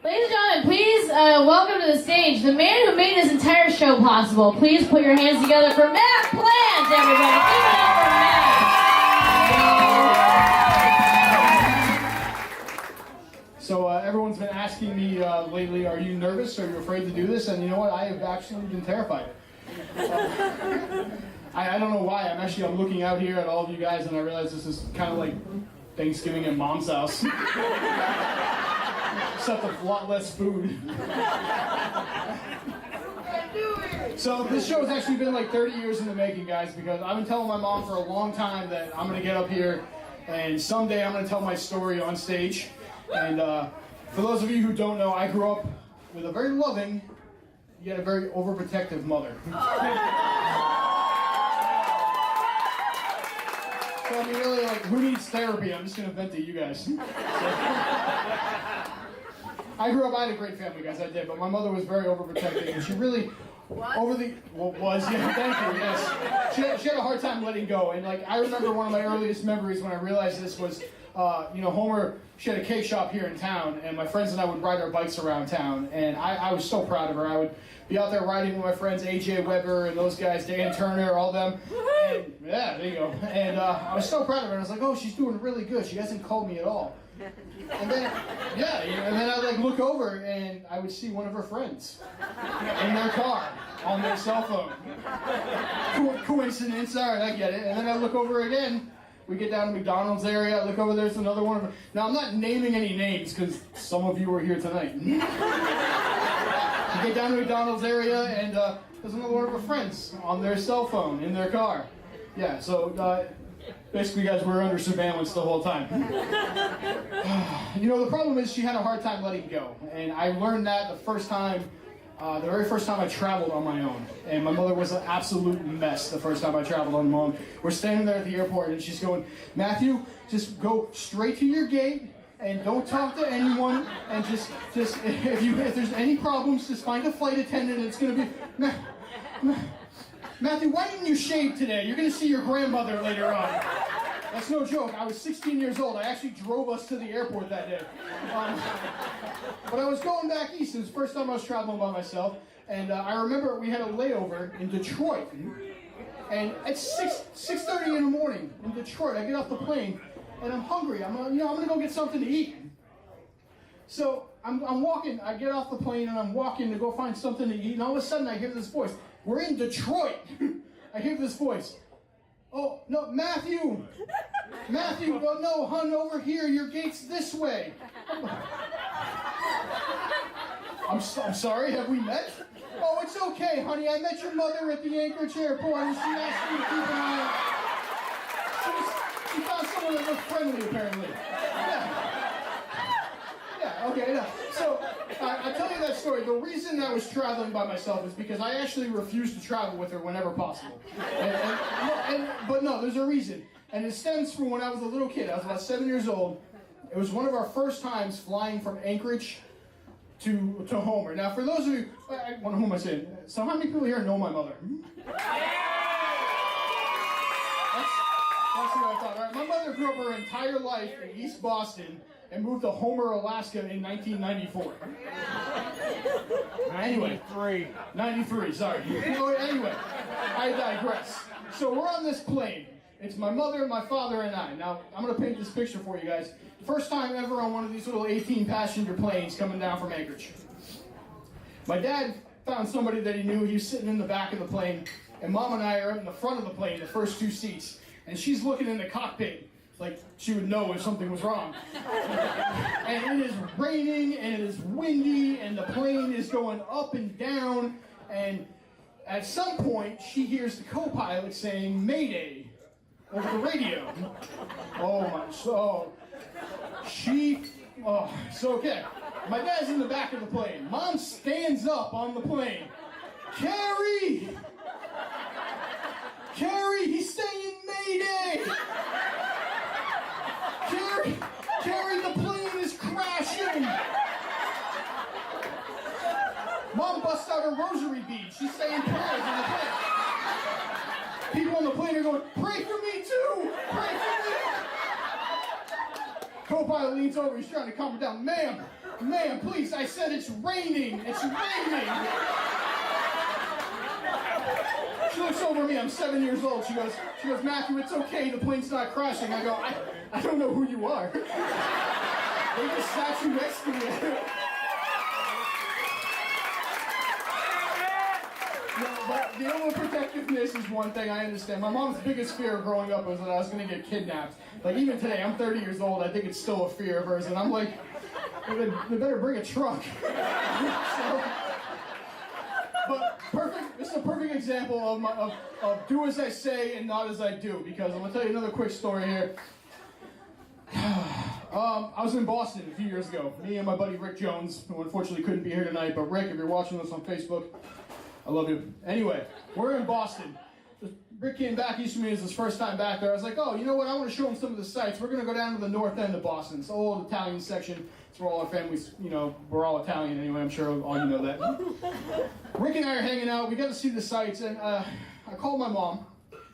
Ladies and gentlemen, please welcome to the stage the man who made this entire show possible. Please put your hands together for Matt Plant, everybody. Give it up for Matt. So everyone's been asking me lately, are you nervous? Are you afraid to do this? And you know what? I have actually been terrified. I don't know why. I'm looking out here at all of you guys, and I realize this is kind of like Thanksgiving at Mom's house. Except a lot less food. So this show has actually been like 30 years in the making, guys, because I've been telling my mom for a long time that I'm going to get up here and someday I'm going to tell my story on stage. And for those of you who don't know, I grew up with a very loving, yet a very overprotective mother. So I mean, really, like, who needs therapy? I'm just going to vent to you guys. I grew up, I had a great family, guys, I did, but my mother was very overprotective, and she really, thank you, yes. She had a hard time letting go, and like, I remember one of my earliest memories when I realized this was, Homer, she had a cake shop here in town, and my friends and I would ride our bikes around town, and I was so proud of her. I would be out there riding with my friends, AJ Weber and those guys, Dan Turner, all them, and yeah, there you go, and I was so proud of her, and I was like, oh, she's doing really good, she hasn't called me at all. And then, and then I'd like look over and I would see one of her friends in their car on their cell phone. Coincidence, all right, I get it. And then I look over again. We get down to McDonald's area. I look over, there's another one of her. Now I'm not naming any names because some of you are here tonight. We get down to McDonald's area and there's another one of her friends on their cell phone in their car. Yeah, so basically, guys, we were under surveillance the whole time. The problem is she had a hard time letting go. And I learned that the very first time I traveled on my own. And my mother was an absolute mess the first time I traveled on my own. We're standing there at the airport and she's going, Matthew, just go straight to your gate and don't talk to anyone. And just if there's any problems, just find a flight attendant. It's going to be... Matthew, why didn't you shave today? You're going to see your grandmother later on. That's no joke. I was 16 years old. I actually drove us to the airport that day. But I was going back east. It was the first time I was traveling by myself. And I remember we had a layover in Detroit. And at 6:30 in the morning in Detroit, I get off the plane and I'm hungry. I'm going to go get something to eat. So I'm walking. I get off the plane and I'm walking to go find something to eat. And all of a sudden I hear this voice. We're in Detroit. I hear this voice. Oh, no, Matthew, well, no, hon, over here, your gate's this way. I'm sorry, have we met? Oh, it's okay, honey, I met your mother at the Anchorage airport, and she asked me to keep an eye on. She found someone that looked friendly, apparently. Yeah, okay, no. So, I tell you that story. The reason I was traveling by myself is because I actually refused to travel with her whenever possible. But no, there's a reason. And it stems from when I was a little kid. I was about 7 years old. It was one of our first times flying from Anchorage to Homer. Now, for those of you, who am I saying? So how many people here know my mother? That's what I thought. All right, my mother grew up her entire life in East Boston and moved to Homer, Alaska in 1994. Anyway. 93, sorry. Anyway, I digress. So we're on this plane. It's my mother, my father, and I. Now, I'm going to paint this picture for you guys. First time ever on one of these little 18-passenger planes coming down from Anchorage. My dad found somebody that he knew. He was sitting in the back of the plane, and Mom and I are up in the front of the plane, the first two seats, and she's looking in the cockpit like she would know if something was wrong. And it is raining, and it is windy, and the plane is going up and down, and at some point, she hears the co-pilot saying, Mayday, over the radio. Okay. My dad's in the back of the plane. Mom stands up on the plane. Carrie, he's saying Mayday! Carrie, the plane is crashing! Mom busts out her rosary beads. She's saying prayers on the plane. People on the plane are going, pray for me too! Pray for me! Co-pilot leans over, he's trying to calm her down. Ma'am, Ma'am, please, I said it's raining. It's raining. She looks over at me. I'm 7 years old. She goes, Matthew, it's okay. The plane's not crashing. I go, I don't know who you are. They just sat you next to me. But the overprotectiveness is one thing I understand. My mom's biggest fear growing up was that I was going to get kidnapped. Like, even today, I'm 30 years old, I think it's still a fear of hers, and I'm like, they better bring a truck. This is a perfect example of do as I say and not as I do, because I'm going to tell you another quick story here. I was in Boston a few years ago. Me and my buddy Rick Jones, who unfortunately couldn't be here tonight, but Rick, if you're watching this on Facebook, I love you. Anyway, we're in Boston. Rick came back east from me. It was his first time back there. I was like, oh, you know what? I want to show him some of the sights. We're going to go down to the north end of Boston. It's the old Italian section. It's where all our families, we're all Italian anyway. I'm sure all you know that. Rick and I are hanging out. We got to see the sights. And I called my mom.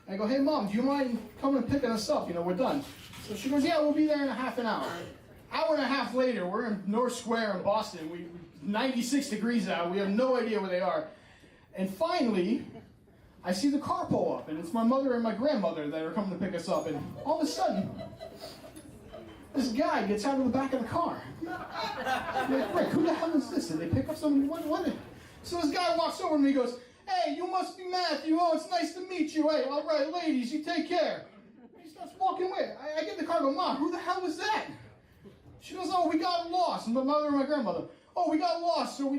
I go, hey, Mom, do you mind coming and picking us up? We're done. So she goes, yeah, we'll be there in a half an hour. Hour and a half later, we're in North Square in Boston. 96 degrees out. We have no idea where they are. And finally, I see the car pull up, and it's my mother and my grandmother that are coming to pick us up. And all of a sudden, this guy gets out of the back of the car. I'm like, Rick, who the hell is this? Did they pick up someone? What? So this guy walks over to me and goes, hey, you must be Matthew. Oh, it's nice to meet you. Hey, all right, ladies, you take care. He starts walking away. I get in the car and go, Mom, who the hell was that? She goes, oh, we got lost. And my mother and my grandmother, oh, we got lost, so we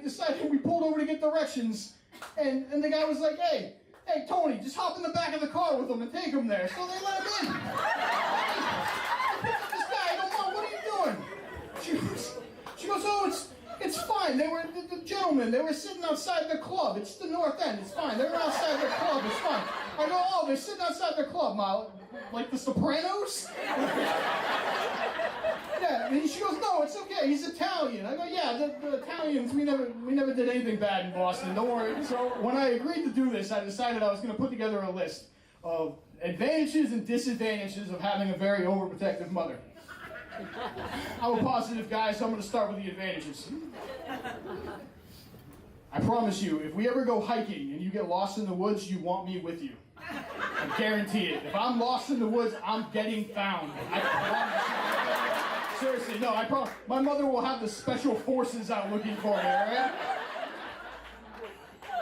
pulled over to get directions. And the guy was like, hey, Tony, just hop in the back of the car with him and take him there. So they let him in. This guy, I go, Mom, what are you doing? She goes, oh, it's fine. They were, the gentlemen, they were sitting outside the club. It's the North End. It's fine. They were outside the club. It's fine. I go, oh, they're sitting outside the club, Ma. Like the Sopranos? Yeah, and she goes, no, it's okay. He's Italian. I go, yeah, the Italians, we never did anything bad in Boston. Don't worry. So when I agreed to do this, I decided I was going to put together a list of advantages and disadvantages of having a very overprotective mother. I'm a positive guy, so I'm going to start with the advantages. I promise you, if we ever go hiking and you get lost in the woods, you want me with you. I guarantee it. If I'm lost in the woods, I'm getting found. I promise you. Seriously, no, I promise. My mother will have the special forces out looking for me, alright?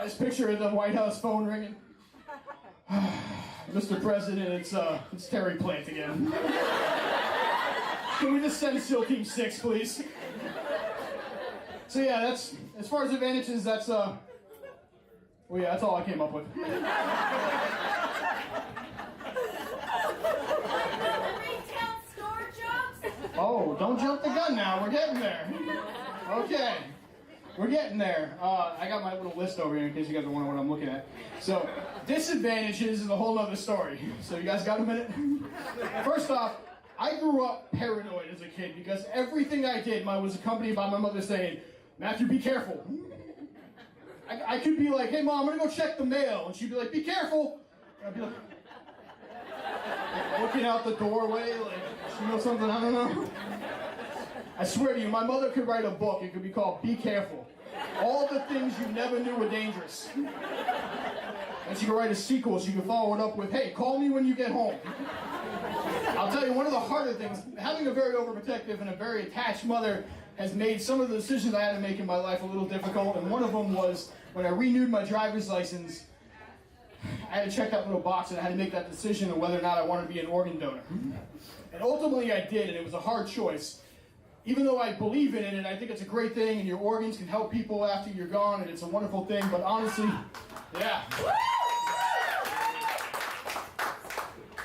This picture of the White House phone ringing. Mr. President, it's Terry Plant again. Can we just send SEAL Team 6, please? So yeah, that's, as far as advantages, that's all I came up with. Oh, don't jump the gun now. We're getting there. Okay. We're getting there. I got my little list over here in case you guys are wondering what I'm looking at. So, disadvantages is a whole other story. So you guys got a minute? First off, I grew up paranoid as a kid because everything I did was accompanied by my mother saying, Matthew, be careful. I could be like, hey, Mom, I'm going to go check the mail. And she'd be like, be careful. And I'd be like, looking out the doorway, like, she knows something I don't know. I swear to you, my mother could write a book. It could be called Be Careful. All the things you never knew were dangerous. And she could write a sequel. She could follow it up with, hey, call me when you get home. I'll tell you, one of the harder things, having a very overprotective and a very attached mother has made some of the decisions I had to make in my life a little difficult. And one of them was when I renewed my driver's license, I had to check that little box and I had to make that decision of whether or not I wanted to be an organ donor. And ultimately I did, and it was a hard choice. Even though I believe in it and I think it's a great thing and your organs can help people after you're gone and it's a wonderful thing, but honestly, yeah.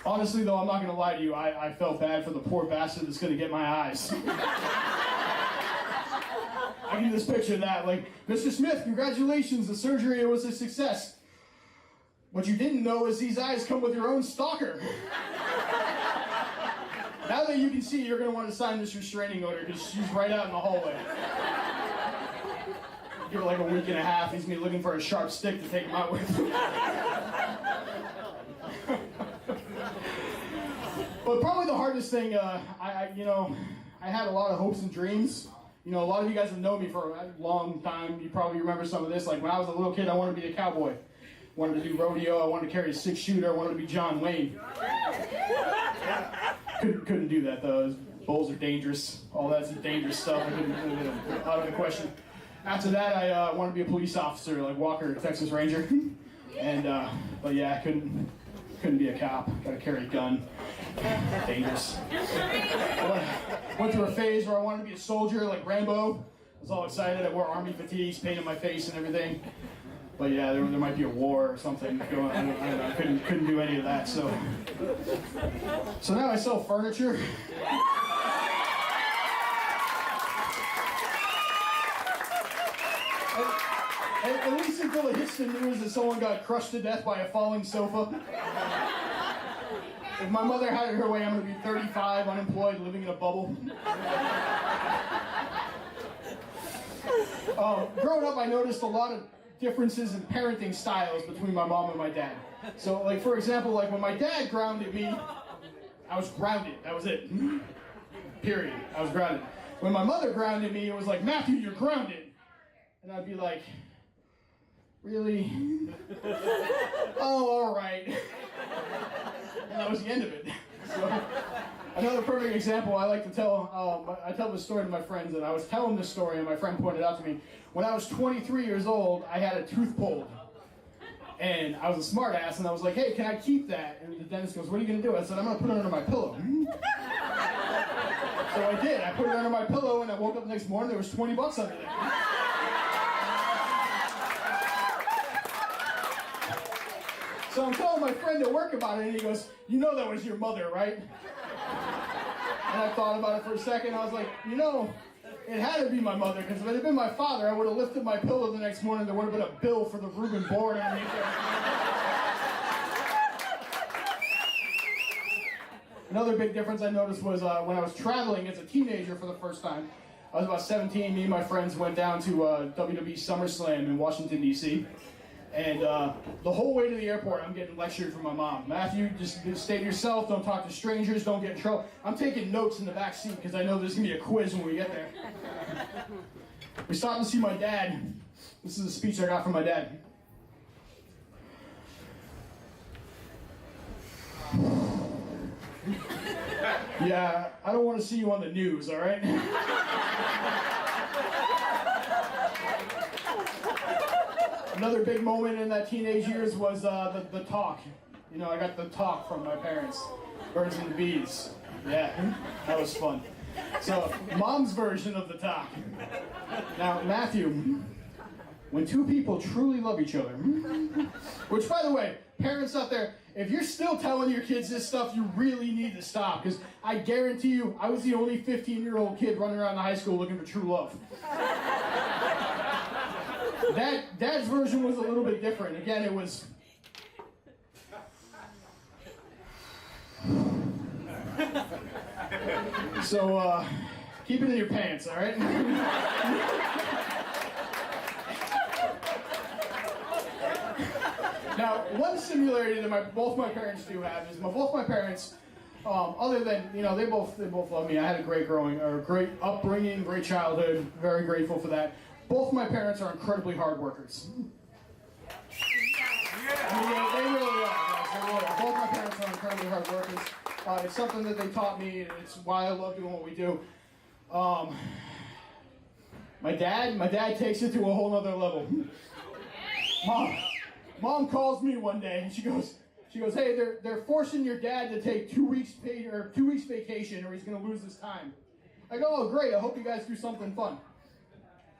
Honestly though, I'm not going to lie to you, I felt bad for the poor bastard that's going to get my eyes. I can just picture that, like, Mr. Smith, congratulations, the surgery was a success. What you didn't know is these eyes come with your own stalker. Now that you can see, you're going to want to sign this restraining order because she's right out in the hallway. Give it like a week and a half, he's going to be looking for a sharp stick to take him out with. But probably the hardest thing, I had a lot of hopes and dreams. You know, a lot of you guys have known me for a long time. You probably remember some of this. Like when I was a little kid, I wanted to be a cowboy. Wanted to do rodeo. I wanted to carry a 6-shooter. I wanted to be John Wayne. Couldn't do that though. Bulls are dangerous. All that's dangerous stuff. I couldn't out of the question. After that, I wanted to be a police officer, like Walker, Texas Ranger. And but yeah, I couldn't be a cop. Got to carry a gun. Dangerous. I went through a phase where I wanted to be a soldier, like Rambo. I was all excited. I wore army fatigues, painted my face and everything. But yeah, there might be a war or something going on. I couldn't do any of that. So now I sell furniture. At least until it hits the news that someone got crushed to death by a falling sofa. If my mother had it her way, I'm going to be 35, unemployed, living in a bubble. Growing up, I noticed a lot of differences in parenting styles between my mom and my dad. So, like, for example, like when my dad grounded me, I was grounded. That was it. Period. I was grounded. When my mother grounded me, it was like, Matthew, you're grounded. And I'd be like, really? Oh, all right. And that was the end of it. So, another perfect example I like to tell, I tell this story to my friends, and I was telling this story, and my friend pointed out to me, when I was 23 years old, I had a tooth pulled. And I was a smart ass, and I was like, hey, can I keep that? And the dentist goes, what are you going to do? I said, I'm going to put it under my pillow. So I did. I put it under my pillow, and I woke up the next morning, there was 20 bucks under there. So I'm telling my friend at work about it, and he goes, you know that was your mother, right? And I thought about it for a second. I was like, you know, it had to be my mother, because if it had been my father, I would have lifted my pillow the next morning. There would have been a bill for the Reuben board underneath there. Another big difference I noticed was when I was traveling as a teenager for the first time. I was about 17. Me and my friends went down to WWE SummerSlam in Washington, D.C. And the whole way to the airport, I'm getting lectured from my mom. Matthew, just stay to yourself. Don't talk to strangers. Don't get in trouble. I'm taking notes in the back seat because I know there's going to be a quiz when we get there. We stopped to see my dad. This is a speech I got from my dad. Yeah, I don't want to see you on the news, all right? Another big moment in that teenage years was the talk. You know, I got the talk from my parents. Birds and the bees. Yeah, that was fun. So, mom's version of the talk. Now, Matthew, when two people truly love each other, which, by the way, parents out there, if you're still telling your kids this stuff, you really need to stop, because I guarantee you, I was the only 15-year-old kid running around the high school looking for true love. Dad's version was a little bit different. Again, it was... So, keep it in your pants, all right? Now, one similarity that both my parents do have is both my parents, other than, you know, they both love me. I had a great upbringing, great childhood. Very grateful for that. Both my parents are incredibly hard workers. I mean, they really are. Guys. They really are. Both my parents are incredibly hard workers. It's something that they taught me, and it's why I love doing what we do. My dad takes it to a whole other level. Mom calls me one day, and she goes, hey, they're forcing your dad to take 2 weeks paid or 2 weeks vacation, or he's going to lose his time. I go, oh great, I hope you guys do something fun.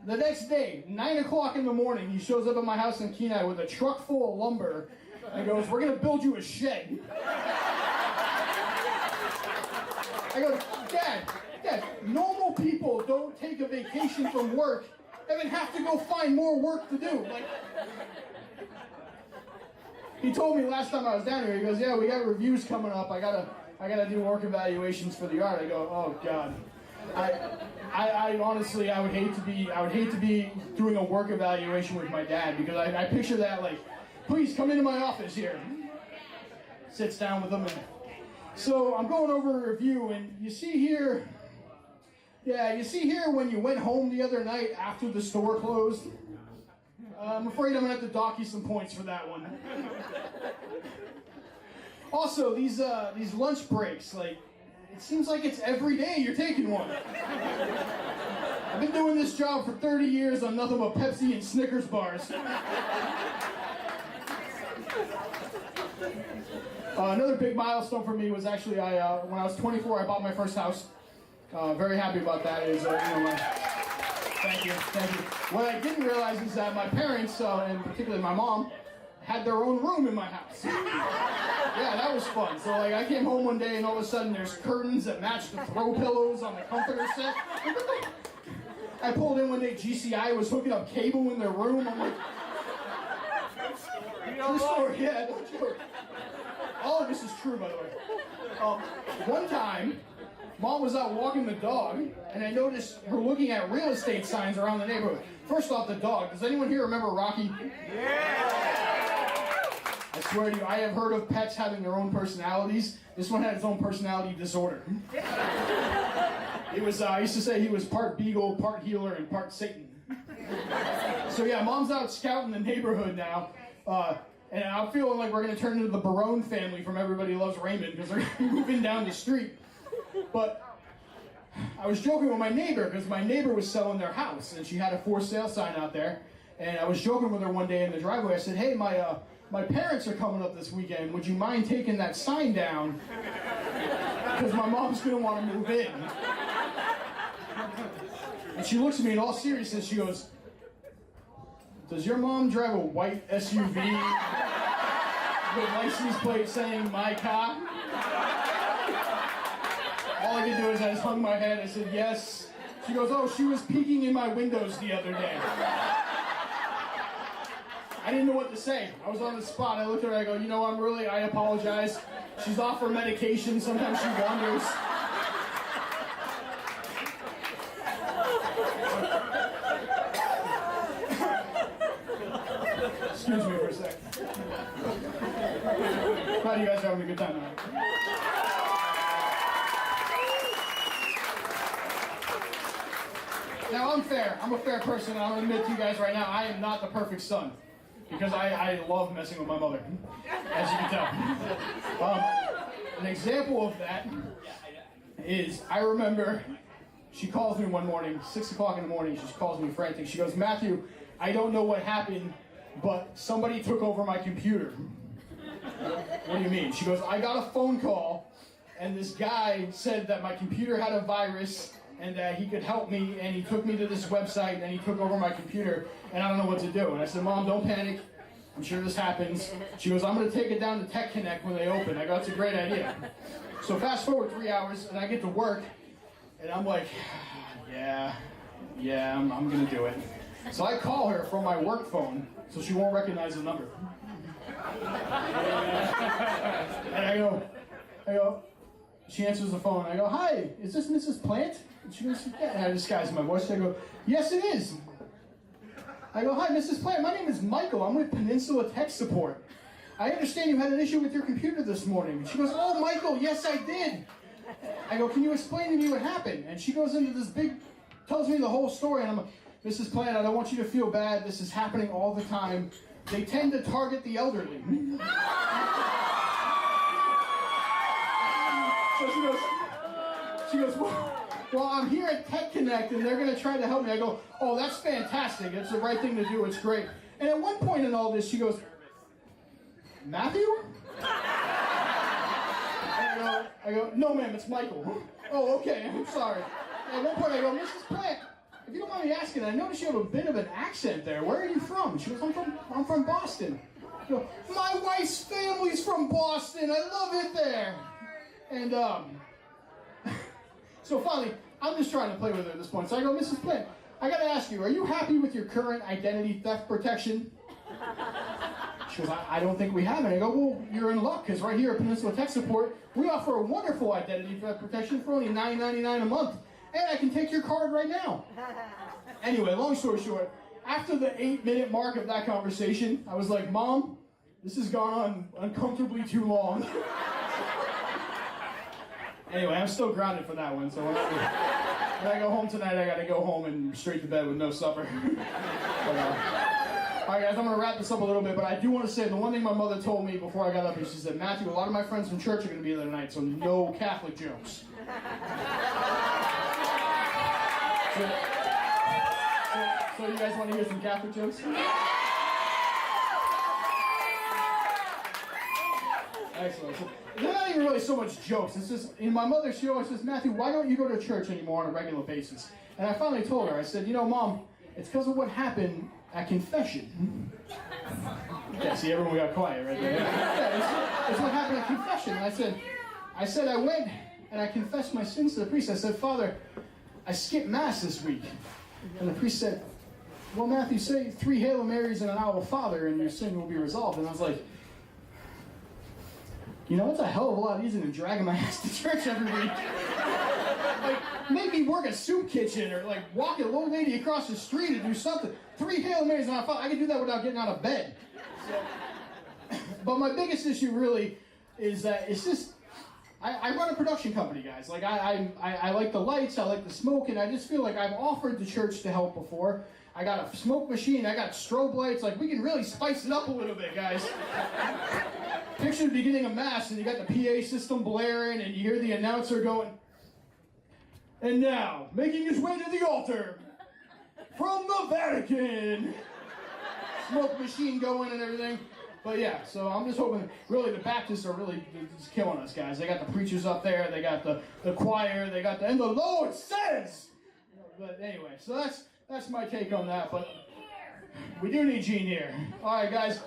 The next day, 9 o'clock in the morning, he shows up at my house in Kenai with a truck full of lumber and goes, we're going to build you a shed. I go, Dad, normal people don't take a vacation from work and then have to go find more work to do. Like, he told me last time I was down here, he goes, yeah, we got reviews coming up. I gotta do work evaluations for the yard. I go, oh God. I honestly, I would hate to be doing a work evaluation with my dad, because I picture that like, please come into my office here. Sits down with him, and so I'm going over a review, and you see here, Yeah, you see here when you went home the other night after the store closed. I'm afraid I'm gonna have to dock you some points for that one. Also, these lunch breaks, like, it seems like it's every day you're taking one. I've been doing this job for 30 years on nothing but Pepsi and Snickers bars. Another big milestone for me was actually when I was 24, I bought my first house. Very happy about that. Thank you. What I didn't realize is that my parents, and particularly my mom, had their own room in my house. Yeah, that was fun. So like, I came home one day and all of a sudden there's curtains that match the throw pillows on the comforter set. I pulled in one day, GCI was hooking up cable in their room. I'm like, true story, yeah, no joke. All of this is true, by the way. One time, Mom was out walking the dog, and I noticed her looking at real estate signs around the neighborhood. First off, the dog. Does anyone here remember Rocky? Yeah! I swear to you, I have heard of pets having their own personalities. This one had its own personality disorder. It was, I used to say he was part beagle, part healer, and part Satan. So yeah, Mom's out scouting the neighborhood now. And I'm feeling like we're going to turn into the Barone family from Everybody Loves Raymond because they're moving down the street. But I was joking with my neighbor because my neighbor was selling their house and she had a for sale sign out there. And I was joking with her one day in the driveway. I said, hey, my parents are coming up this weekend. Would you mind taking that sign down? Because my mom's going to want to move in. And she looks at me in all seriousness. She goes, does your mom drive a white SUV with license plate saying my car? All I could do is I just hung my head. I said, yes. She goes, oh, she was peeking in my windows the other day. I didn't know what to say. I was on the spot. I looked at her, I go, you know, I apologize. She's off her medication. Sometimes she wanders. Excuse me for a sec. Glad you guys are having a good time tonight. Now I'm fair. I'm a fair person, and I'm going to admit to you guys right now, I am not the perfect son. Because I love messing with my mother, as you can tell. An example of that is, I remember she calls me one morning, 6 o'clock in the morning, she calls me frantic. She goes, Matthew, I don't know what happened, but somebody took over my computer. What do you mean? She goes, I got a phone call, and this guy said that my computer had a virus, and that he could help me, and he took me to this website, and he took over my computer, and I don't know what to do. And I said, Mom, don't panic. I'm sure this happens. She goes, I'm going to take it down to Tech Connect when they open. I go, that's a great idea. So fast forward 3 hours, and I get to work, and I'm like, yeah, I'm going to do it. So I call her from my work phone, so she won't recognize the number. And I go, she answers the phone, and I go, hi, is this Mrs. Plant? And she goes, yeah, and I disguise my voice. I go, yes, it is. I go, hi, Mrs. Plant, my name is Michael. I'm with Peninsula Tech Support. I understand you had an issue with your computer this morning. She goes, oh, Michael, yes, I did. I go, can you explain to me what happened? And she goes into this tells me the whole story, and I'm like, Mrs. Plant, I don't want you to feel bad. This is happening all the time. They tend to target the elderly. So she goes, well, I'm here at Tech Connect, and they're going to try to help me. I go, oh, that's fantastic. It's the right thing to do. It's great. And at one point in all this, she goes, Matthew? I go, no, ma'am, it's Michael. Oh, okay, I'm sorry. At one point, I go, Mrs. Plant, if you don't mind me asking, I noticed you have a bit of an accent there. Where are you from? She goes, I'm from Boston. I go, my wife's family's from Boston. I love it there. And, so finally, I'm just trying to play with her at this point. So I go, Mrs. Plant, I gotta ask you, are you happy with your current identity theft protection? She goes, I don't think we have it. I go, well, you're in luck, because right here at Peninsula Tech Support, we offer a wonderful identity theft protection for only $9.99 a month. And I can take your card right now. Anyway, long story short, after the 8-minute mark of that conversation, I was like, Mom, this has gone on uncomfortably too long. Anyway, I'm still grounded for that one, so When I go home tonight, I gotta go home and straight to bed with no supper. But, all right, guys, I'm gonna wrap this up a little bit, but I do want to say the one thing my mother told me before I got up here. She said, Matthew, a lot of my friends from church are gonna be there tonight, so no Catholic jokes. So you guys want to hear some Catholic jokes? Excellent. So, they're not even really so much jokes. It's just, my mother, she always says, Matthew, why don't you go to church anymore on a regular basis? And I finally told her, I said, Mom, it's because of what happened at confession. Yeah, see, everyone got quiet right there. Yeah, it's what happened at confession. And I said, I went and I confessed my sins to the priest. I said, Father, I skipped Mass this week. And the priest said, well, Matthew, say 3 Hail Marys and an Our Father and your sin will be resolved. And I was like, it's a hell of a lot easier than dragging my ass to church every week. Like, make me work a soup kitchen or like walk a old lady across the street and do something. 3 Hail Marys and an Our Father. I can do that without getting out of bed. So, but my biggest issue really is that it's just, I run a production company, guys. Like, I like the lights, I like the smoke, and I just feel like I've offered the church to help before. I got a smoke machine, I got strobe lights. Like, we can really spice it up a little bit, guys. Picture the beginning of Mass, and you got the PA system blaring, and you hear the announcer going, and now, making his way to the altar, from the Vatican. Smoke machine going and everything. But yeah, so I'm just hoping, really, the Baptists are really just killing us, guys. They got the preachers up there, they got the choir, they got and the Lord says! But anyway, so that's my take on that, but we do need Gene here. All right, guys,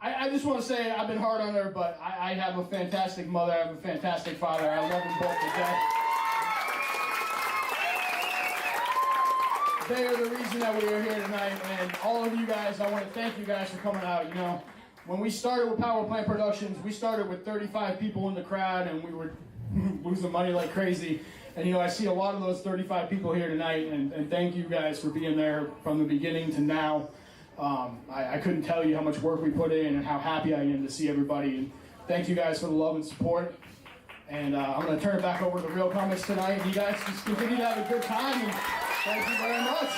I just want to say I've been hard on her, but I have a fantastic mother, I have a fantastic father. I love them both to death. They are the reason that we are here tonight, and all of you guys, I want to thank you guys for coming out. When we started with Power Plant Productions, we started with 35 people in the crowd, and we were losing money like crazy. And I see a lot of those 35 people here tonight, and thank you guys for being there from the beginning to now. I couldn't tell you how much work we put in and how happy I am to see everybody. And thank you guys for the love and support. And I'm going to turn it back over to the Real Comics tonight. You guys just continue to have a good time. And thank you very much.